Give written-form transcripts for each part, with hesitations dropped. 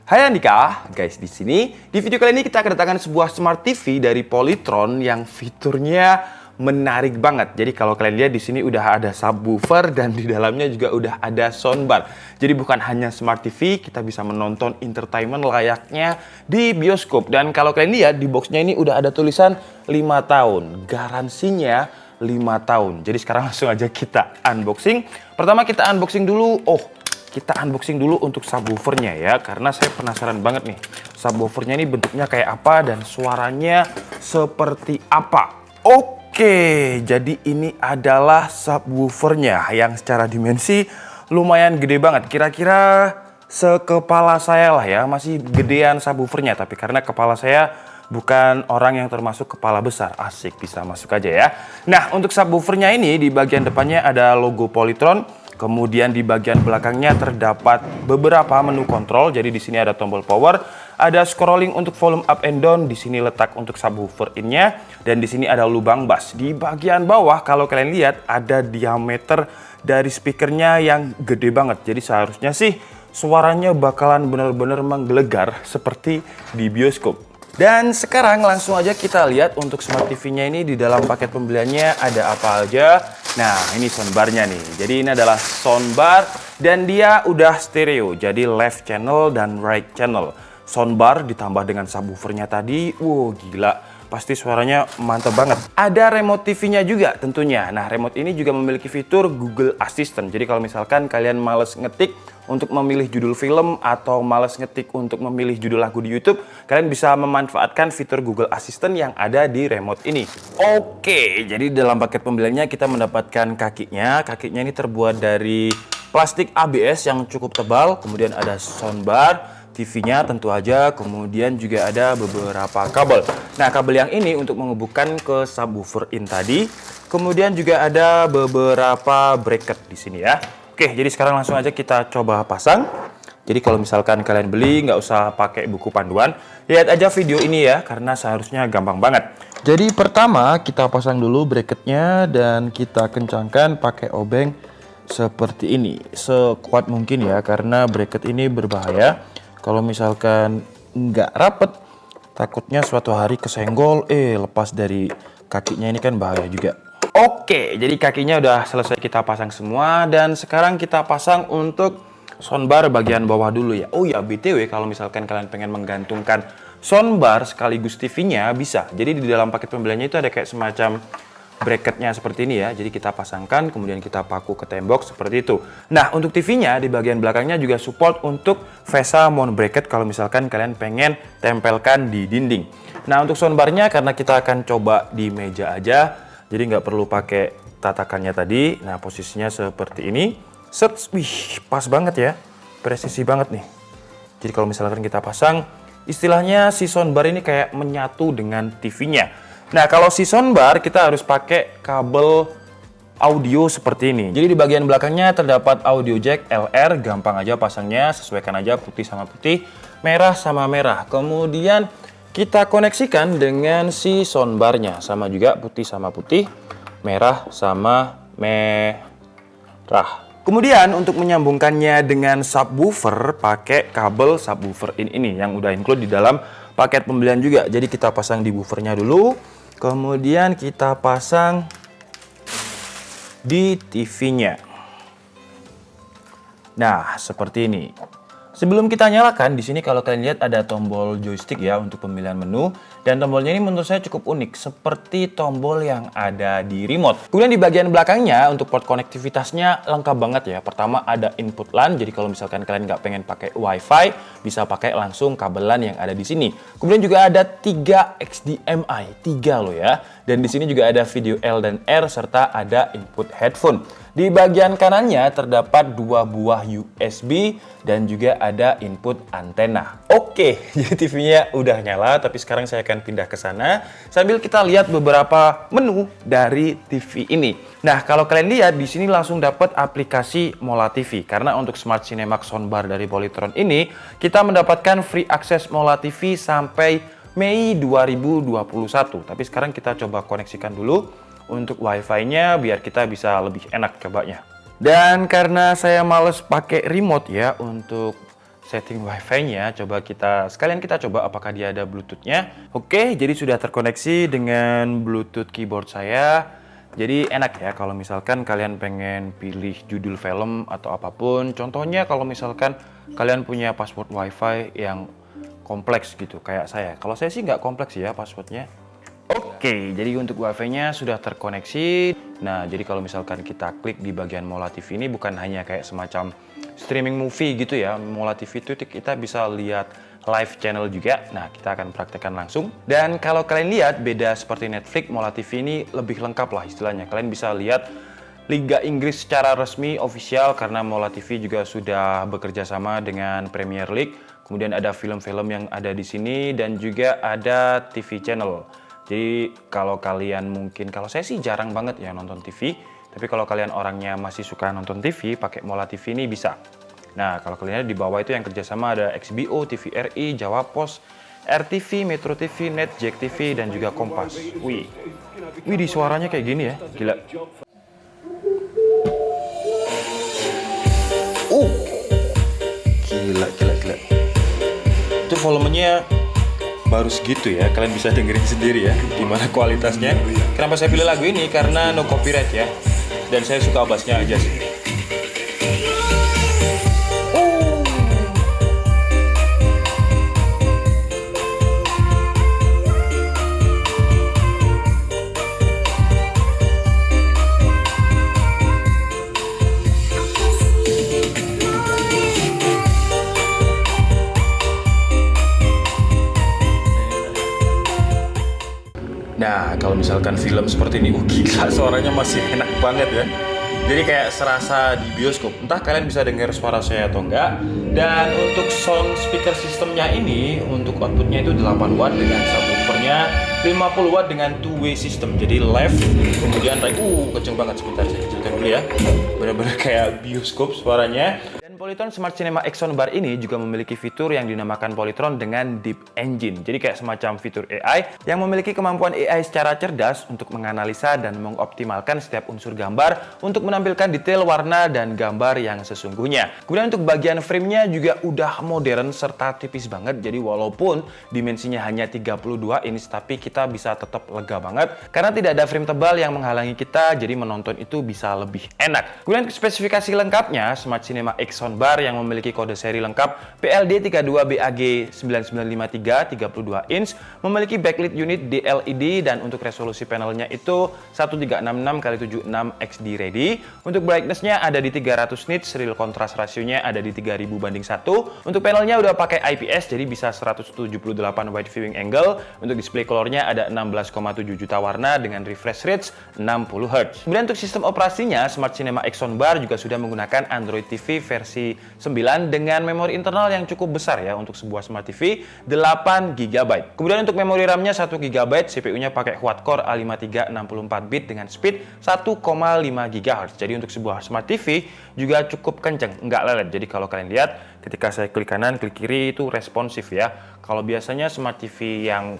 Hai Andika, guys di sini di video kali ini kita kedatangan sebuah smart TV dari Polytron yang fiturnya menarik banget. Jadi kalau kalian lihat di sini udah ada subwoofer dan di dalamnya juga udah ada soundbar. Jadi bukan hanya smart TV, kita bisa menonton entertainment layaknya di bioskop. Dan kalau kalian lihat di boxnya ini udah ada tulisan 5 tahun, garansinya 5 tahun. Jadi sekarang langsung aja kita unboxing. Pertama kita unboxing dulu. Kita unboxing dulu untuk subwoofernya ya, karena saya penasaran banget nih subwoofernya ini bentuknya kayak apa dan suaranya seperti apa. Oke, jadi ini adalah subwoofernya yang secara dimensi lumayan gede banget. Kira-kira sekepala saya lah ya, masih gedean subwoofernya, tapi karena kepala saya bukan orang yang termasuk kepala besar, asik bisa masuk aja ya. Nah, untuk subwoofernya ini di bagian depannya ada logo Polytron. Kemudian di bagian belakangnya terdapat beberapa menu kontrol. Jadi di sini ada tombol power, ada scrolling untuk volume up and down, di sini letak untuk subwoofer in-nya, dan di sini ada lubang bass. Di bagian bawah kalau kalian lihat ada diameter dari speakernya yang gede banget. Jadi seharusnya sih suaranya bakalan benar-benar menggelegar seperti di bioskop. Dan sekarang langsung aja kita lihat untuk smart TV-nya ini di dalam paket pembeliannya ada apa aja. Nah, ini soundbarnya nih. Jadi ini adalah soundbar dan dia udah stereo. Jadi left channel dan right channel. Soundbar ditambah dengan subwoofernya tadi. Wow, gila. Pasti suaranya mantap banget. Ada remote TV-nya juga tentunya. Nah, remote ini juga memiliki fitur Google Assistant. Jadi kalau misalkan kalian males ngetik untuk memilih judul film atau males ngetik untuk memilih judul lagu di YouTube, kalian bisa memanfaatkan fitur Google Assistant yang ada di remote ini. Oke, jadi dalam paket pembeliannya kita mendapatkan kakinya. Kakinya ini terbuat dari plastik ABS yang cukup tebal. Kemudian ada soundbar, TV-nya tentu aja, kemudian juga ada beberapa kabel. Nah, kabel yang ini untuk menghubungkan ke subwoofer in tadi. Kemudian juga ada beberapa bracket di sini ya. Oke, jadi sekarang langsung aja kita coba pasang. Jadi kalau misalkan kalian beli, nggak usah pakai buku panduan. Lihat aja video ini ya, karena seharusnya gampang banget. Jadi pertama kita pasang dulu bracketnya dan kita kencangkan pakai obeng seperti ini. Sekuat mungkin ya, karena bracket ini berbahaya. Kalau misalkan nggak rapet, takutnya suatu hari kesenggol, lepas dari kakinya ini kan bahaya juga. Oke, jadi kakinya udah selesai kita pasang semua dan sekarang kita pasang untuk soundbar bagian bawah dulu ya. Oh ya, BTW kalau misalkan kalian pengen menggantungkan soundbar sekaligus TV-nya bisa. Jadi di dalam paket pembeliannya itu ada kayak semacam bracketnya seperti ini ya. Jadi kita pasangkan, kemudian kita paku ke tembok seperti itu. Nah, untuk TV-nya di bagian belakangnya juga support untuk VESA mount bracket kalau misalkan kalian pengen tempelkan di dinding. Nah, untuk soundbarnya karena kita akan coba di meja aja, jadi nggak perlu pakai tatakannya tadi. Nah, posisinya seperti ini. Set, wih, pas banget ya. Presisi banget nih. Jadi kalau misalkan kita pasang, istilahnya si soundbar ini kayak menyatu dengan TV-nya. Nah, kalau si soundbar kita harus pakai kabel audio seperti ini. Jadi di bagian belakangnya terdapat audio jack LR, gampang aja pasangnya, sesuaikan aja putih sama putih, merah sama merah. Kemudian kita koneksikan dengan si soundbarnya, sama juga putih sama putih, merah sama merah. Kemudian untuk menyambungkannya dengan subwoofer pakai kabel subwoofer in ini yang udah include di dalam paket pembelian juga. Jadi kita pasang di woofernya dulu, kemudian kita pasang di TV-nya. Nah, seperti ini. Sebelum kita nyalakan, di sini kalau kalian lihat ada tombol joystick ya untuk pemilihan menu. Dan tombolnya ini menurut saya cukup unik, seperti tombol yang ada di remote. Kemudian di bagian belakangnya untuk port konektivitasnya lengkap banget ya. Pertama ada input LAN, jadi kalau misalkan kalian nggak pengen pakai WiFi, bisa pakai langsung kabel LAN yang ada di sini. Kemudian juga ada 3 HDMI, 3 loh ya. Dan di sini juga ada video L dan R serta ada input headphone. Di bagian kanannya terdapat 2 buah USB dan juga ada input antena. Oke, jadi TV-nya udah nyala, tapi sekarang saya akan pindah ke sana sambil kita lihat beberapa menu dari TV ini. Nah, kalau kalian lihat di sini langsung dapat aplikasi Mola TV karena untuk Smart Cinemax Soundbar dari Polytron ini kita mendapatkan free akses Mola TV sampai Mei 2021. Tapi sekarang kita coba koneksikan dulu untuk wifi-nya biar kita bisa lebih enak cobanya. Dan karena saya males pakai remote ya untuk setting wifi-nya, sekalian kita coba apakah dia ada Bluetooth-nya. Oke, jadi sudah terkoneksi dengan Bluetooth keyboard saya. Jadi enak ya kalau misalkan kalian pengen pilih judul film atau apapun. Contohnya kalau misalkan kalian punya password wifi yang kompleks gitu kayak saya. Kalau saya sih nggak kompleks ya passwordnya. Oke, jadi untuk wifi-nya sudah terkoneksi. Nah, jadi kalau misalkan kita klik di bagian Mola TV ini bukan hanya kayak semacam streaming movie gitu ya. Mola TV itu kita bisa lihat live channel juga. Nah, kita akan praktekkan langsung. Dan kalau kalian lihat beda seperti Netflix, Mola TV ini lebih lengkap lah istilahnya. Kalian bisa lihat Liga Inggris secara resmi official karena Mola TV juga sudah bekerja sama dengan Premier League. Kemudian ada film-film yang ada di sini dan juga ada TV channel. Jadi kalau saya sih jarang banget ya nonton TV, tapi kalau kalian orangnya masih suka nonton TV, pakai Mola TV ini bisa. Nah, kalau kalian lihat di bawah itu yang kerjasama ada XBO, TVRI, Jawa Pos, RTV, Metro TV, Net, Jack TV, dan juga Kompas. Wih, di suaranya kayak gini ya, gila. Gila. Itu volumenya baru segitu ya, kalian bisa dengerin sendiri ya gimana kualitasnya. Kenapa saya pilih lagu ini? Karena no copyright ya, dan saya suka bassnya aja sih. Nah, kalau misalkan film seperti ini, gila suaranya masih enak banget ya. Jadi kayak serasa di bioskop. Entah kalian bisa dengar suara saya atau enggak. Dan untuk sound speaker sistemnya ini, untuk outputnya itu 8 watt dengan subwoofernya 50 watt dengan two-way system. Jadi left, kemudian right. Kenceng banget, sebentar saya kecilkan dulu ya. Benar-benar kayak bioskop suaranya. Polytron Smart Cinema X Soundbar ini juga memiliki fitur yang dinamakan Polytron dengan Deep Engine. Jadi kayak semacam fitur AI yang memiliki kemampuan AI secara cerdas untuk menganalisa dan mengoptimalkan setiap unsur gambar untuk menampilkan detail warna dan gambar yang sesungguhnya. Kemudian untuk bagian frame-nya juga udah modern serta tipis banget. Jadi walaupun dimensinya hanya 32 inch tapi kita bisa tetap lega banget karena tidak ada frame tebal yang menghalangi kita, jadi menonton itu bisa lebih enak. Kemudian spesifikasi lengkapnya Smart Cinema X Soundbar yang memiliki kode seri lengkap PLD32BAG9953 32 inch, memiliki backlit unit DLED dan untuk resolusi panelnya itu 1366x76 XD ready. Untuk brightness-nya ada di 300 nits, real contrast rasionya ada di 3000:1. Untuk panelnya udah pakai IPS jadi bisa 178 wide viewing angle. Untuk display colornya ada 16,7 juta warna dengan refresh rate 60 Hz. Kemudian untuk sistem operasinya Smart Cinema X Soundbar juga sudah menggunakan Android TV versi 9 dengan memori internal yang cukup besar ya untuk sebuah Smart TV 8 GB. Kemudian untuk memori RAM-nya 1 GB, CPU-nya pakai quad-core A53 64-bit dengan speed 1,5 GHz. Jadi untuk sebuah Smart TV juga cukup kenceng, nggak lelet. Jadi kalau kalian lihat ketika saya klik kanan, klik kiri itu responsif ya. Kalau biasanya Smart TV yang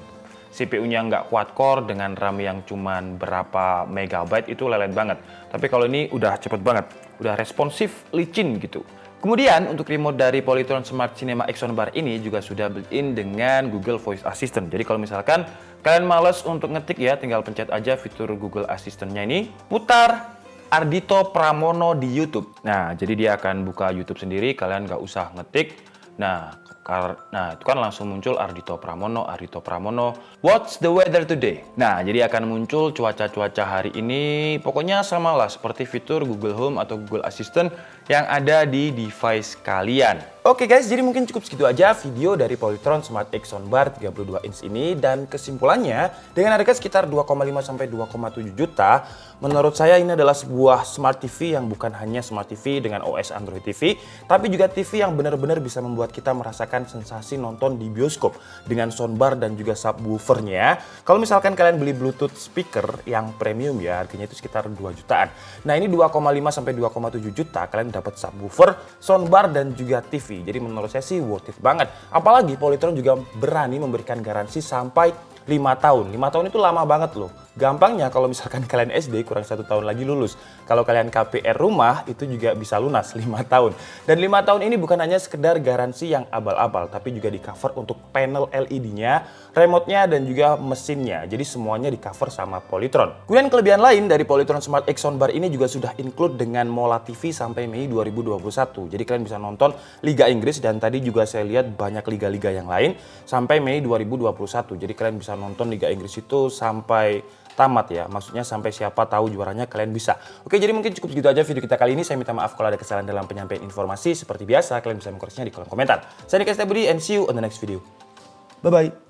CPU-nya nggak quad-core dengan RAM yang cuman berapa megabyte itu lelet banget. Tapi kalau ini udah cepet banget, udah responsif, licin gitu. Kemudian untuk remote dari Polytron Smart Cinema X Soundbar ini juga sudah built-in dengan Google Voice Assistant. Jadi kalau misalkan kalian males untuk ngetik ya, tinggal pencet aja fitur Google Assistant-nya ini, putar Ardhito Pramono di YouTube. Nah, jadi dia akan buka YouTube sendiri, kalian nggak usah ngetik. Nah, itu kan langsung muncul Ardhito Pramono, what's the weather today? Nah, jadi akan muncul cuaca hari ini. Pokoknya sama lah seperti fitur Google Home atau Google Assistant yang ada di device kalian. Oke guys, jadi mungkin cukup segitu aja video dari Polytron Smart X Soundbar 32 inch ini. Dan kesimpulannya, dengan harga sekitar 2,5 sampai 2,7 juta, menurut saya ini adalah sebuah Smart TV yang bukan hanya Smart TV dengan OS Android TV, tapi juga TV yang benar-benar bisa membuat kita merasakan sensasi nonton di bioskop dengan soundbar dan juga subwoofernya. Kalau misalkan kalian beli Bluetooth speaker yang premium ya, harganya itu sekitar 2 jutaan. Nah, ini 2,5 sampai 2,7 juta kalian dapat subwoofer, soundbar dan juga TV. Jadi menurut saya sih worth it banget. Apalagi Polytron juga berani memberikan garansi sampai 5 tahun. 5 tahun itu lama banget loh. Gampangnya kalau misalkan kalian SD kurang 1 tahun lagi lulus. Kalau kalian KPR rumah itu juga bisa lunas 5 tahun. Dan 5 tahun ini bukan hanya sekedar garansi yang abal-abal, tapi juga di cover untuk panel LED-nya, remote-nya, dan juga mesinnya. Jadi semuanya di cover sama Polytron. Kemudian kelebihan lain dari Polytron Smart X Soundbar ini juga sudah include dengan Mola TV sampai Mei 2021. Jadi kalian bisa nonton Liga Inggris, dan tadi juga saya lihat banyak liga-liga yang lain sampai Mei 2021. Jadi kalian bisa nonton Liga Inggris itu sampai tamat ya, maksudnya sampai siapa tahu juaranya kalian bisa. Oke, jadi mungkin cukup segitu aja video kita kali ini. Saya minta maaf kalau ada kesalahan dalam penyampaian informasi. Seperti biasa, kalian bisa mengkoreksinya di kolom komentar. Saya Nika Budi and see you on the next video. Bye-bye.